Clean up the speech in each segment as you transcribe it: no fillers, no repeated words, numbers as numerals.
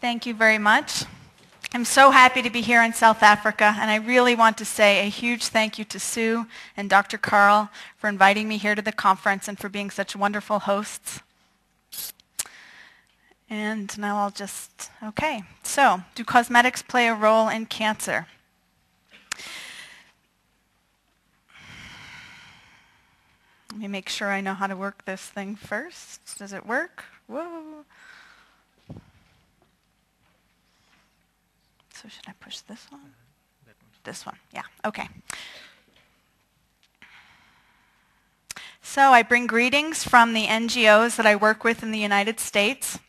Thank you very much. I'm so happy to be here in South Africa, and I really want to say a huge thank you to Sue and Dr. Carl for inviting me here to the conference and for being such wonderful hosts. And now I'll just, okay. So, do cosmetics play a role in cancer? Let me make sure I know how to work this thing first. Does it work? Whoa. So should I push this one? This one, yeah, okay. So I bring greetings from the NGOs that I work with in the United States,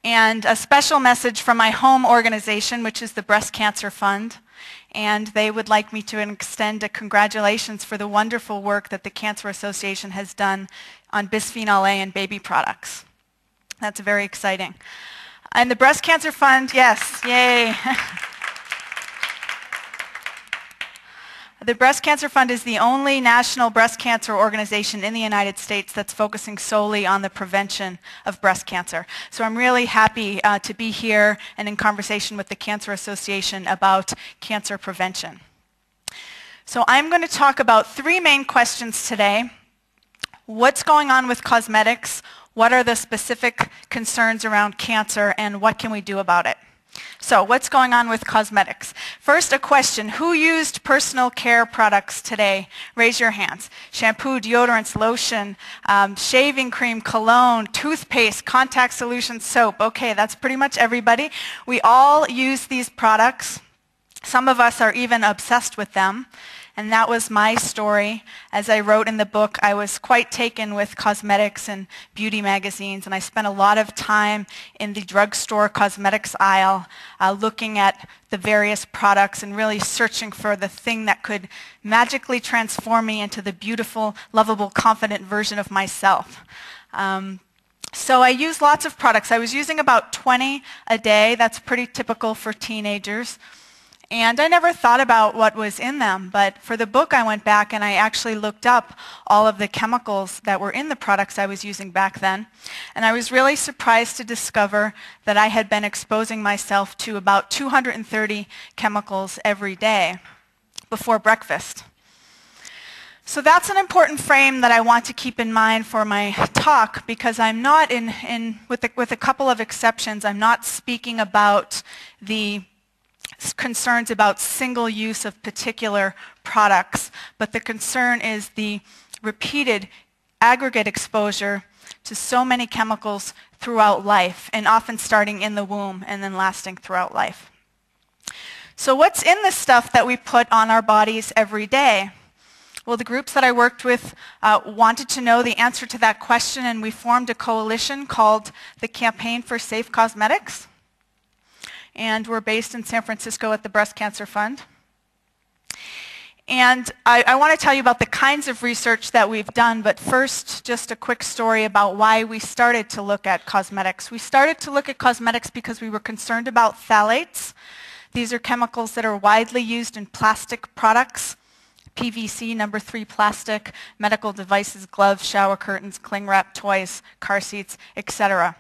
and a special message from my home organization, which is the Breast Cancer Fund, and they would like me to extend a congratulations for the wonderful work that the Cancer Association has done on bisphenol A and baby products. That's very exciting. And the Breast Cancer Fund, yes, yay. The Breast Cancer Fund is the only national breast cancer organization in the United States that's focusing solely on the prevention of breast cancer. So I'm really happy to be here and in conversation with the Cancer Association about cancer prevention. So I'm going to talk about three main questions today. What's going on with cosmetics? What are the specific concerns around cancer, and what can we do about it? So what's going on with cosmetics? First, a question. Who used personal care products today? Raise your hands. Shampoo, deodorants, lotion, shaving cream, cologne, toothpaste, contact solution, soap. Okay, that's pretty much everybody. We all use these products. Some of us are even obsessed with them. And that was my story. As I wrote in the book, I was quite taken with cosmetics and beauty magazines, and I spent a lot of time in the drugstore cosmetics aisle looking at the various products and really searching for the thing that could magically transform me into the beautiful, lovable, confident version of myself. So I used lots of products. I was using about 20 a day. That's pretty typical for teenagers. And I never thought about what was in them, but for the book I went back and I actually looked up all of the chemicals that were in the products I was using back then. And I was really surprised to discover that I had been exposing myself to about 230 chemicals every day before breakfast. So that's an important frame that I want to keep in mind for my talk, because I'm not, with a couple of exceptions, I'm not speaking about the concerns about single use of particular products, but the concern is the repeated aggregate exposure to so many chemicals throughout life, and often starting in the womb and then lasting throughout life. So what's in the stuff that we put on our bodies every day? Well, the groups that I worked with wanted to know the answer to that question, and we formed a coalition called the Campaign for Safe Cosmetics. And we're based in San Francisco at the Breast Cancer Fund. And I want to tell you about the kinds of research that we've done, but first, just a quick story about why we started to look at cosmetics. We started to look at cosmetics because we were concerned about phthalates. These are chemicals that are widely used in plastic products, PVC, number 3 plastic, medical devices, gloves, shower curtains, cling wrap, toys, car seats, etc.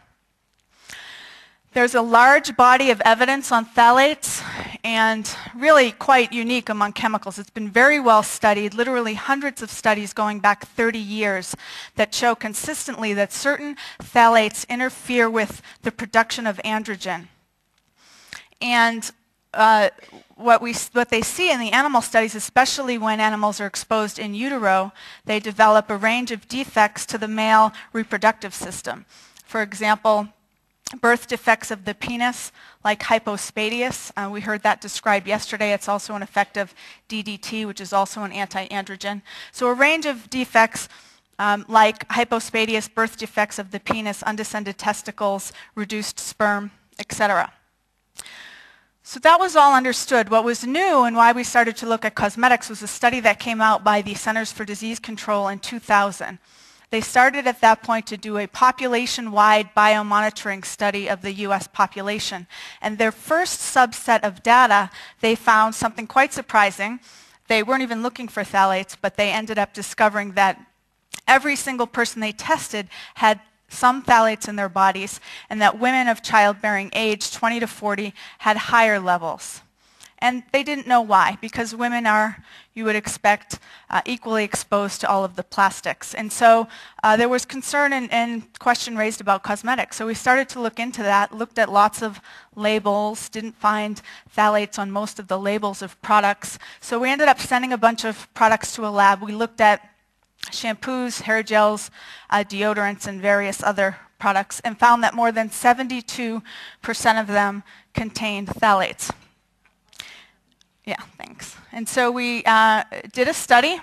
There's a large body of evidence on phthalates, and really quite unique among chemicals. It's been very well studied, literally hundreds of studies going back 30 years that show consistently that certain phthalates interfere with the production of androgen. And what they see in the animal studies, especially when animals are exposed in utero, they develop a range of defects to the male reproductive system. For example, birth defects of the penis, like hypospadias. We heard that described yesterday. It's also an effect of DDT, which is also an anti-androgen. So a range of defects like hypospadias, birth defects of the penis, undescended testicles, reduced sperm, etc. So that was all understood. What was new and why we started to look at cosmetics was a study that came out by the Centers for Disease Control in 2000. They started at that point to do a population-wide biomonitoring study of the US population. And their first subset of data, they found something quite surprising. They weren't even looking for phthalates, but they ended up discovering that every single person they tested had some phthalates in their bodies, and that women of childbearing age, 20 to 40, had higher levels. And they didn't know why, because women are, you would expect, equally exposed to all of the plastics. And so there was concern and question raised about cosmetics. So we started to look into that, looked at lots of labels, didn't find phthalates on most of the labels of products. So we ended up sending a bunch of products to a lab. We looked at shampoos, hair gels, deodorants, and various other products, and found that more than 72% of them contained phthalates. Yeah, thanks. And so we did a study.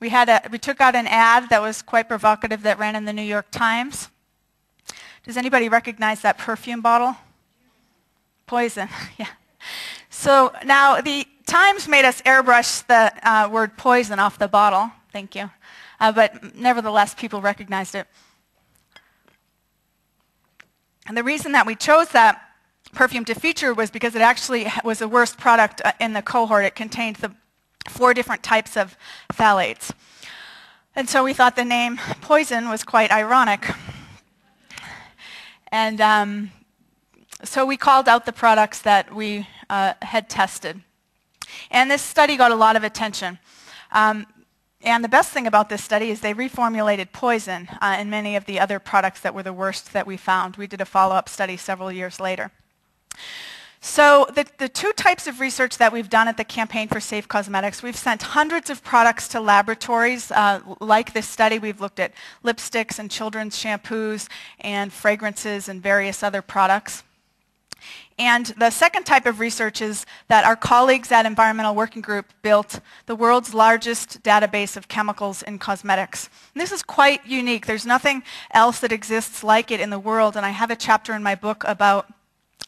We took out an ad that was quite provocative that ran in the New York Times. Does anybody recognize that perfume bottle? Poison, yeah. So now the Times made us airbrush the word poison off the bottle. Thank you. But nevertheless, people recognized it. And the reason that we chose that perfume to feature was because it actually was the worst product in the cohort. It contained the 4 different types of phthalates. And so we thought the name poison was quite ironic. And so we called out the products that we had tested. And this study got a lot of attention. And the best thing about this study is they reformulated poison in many of the other products that were the worst that we found. We did a follow-up study several years later. So the 2 types of research that we've done at the Campaign for Safe Cosmetics, we've sent hundreds of products to laboratories. Like this study, we've looked at lipsticks and children's shampoos and fragrances and various other products. And the second type of research is that our colleagues at Environmental Working Group built the world's largest database of chemicals in cosmetics. And this is quite unique. There's nothing else that exists like it in the world, and I have a chapter in my book about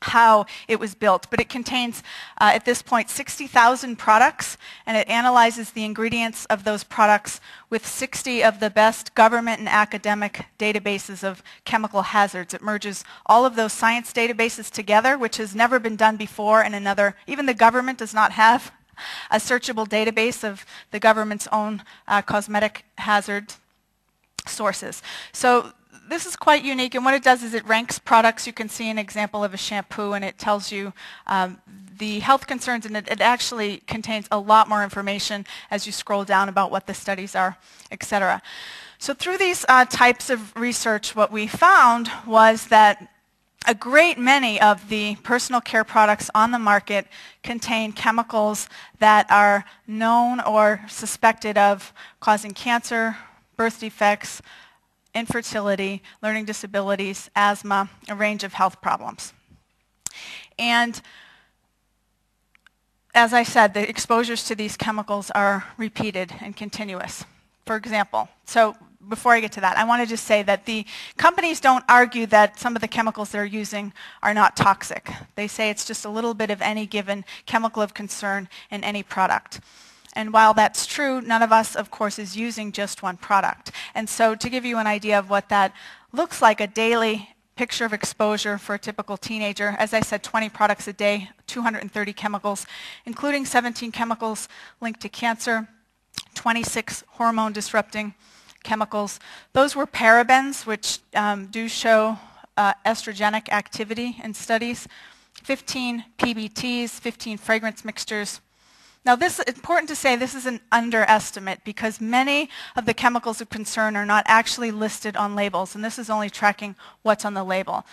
how it was built. But it contains, at this point, 60,000 products, and it analyzes the ingredients of those products with 60 of the best government and academic databases of chemical hazards. It merges all of those science databases together, which has never been done before in another. Even the government does not have a searchable database of the government's own cosmetic hazard sources. So this is quite unique, and what it does is it ranks products. You can see an example of a shampoo, and it tells you the health concerns, and it actually contains a lot more information as you scroll down about what the studies are, etc. So through these types of research, what we found was that a great many of the personal care products on the market contain chemicals that are known or suspected of causing cancer, birth defects, infertility, learning disabilities, asthma, a range of health problems. And as I said, the exposures to these chemicals are repeated and continuous. For example, so before I get to that, I want to just say that the companies don't argue that some of the chemicals they're using are not toxic. They say it's just a little bit of any given chemical of concern in any product. And while that's true, none of us, of course, is using just one product. And so to give you an idea of what that looks like, a daily picture of exposure for a typical teenager, as I said, 20 products a day, 230 chemicals, including 17 chemicals linked to cancer, 26 hormone-disrupting chemicals. Those were parabens, which do show estrogenic activity in studies, 15 PBTs, 15 fragrance mixtures. Now, this is important to say, this is an underestimate because many of the chemicals of concern are not actually listed on labels, and this is only tracking what's on the label.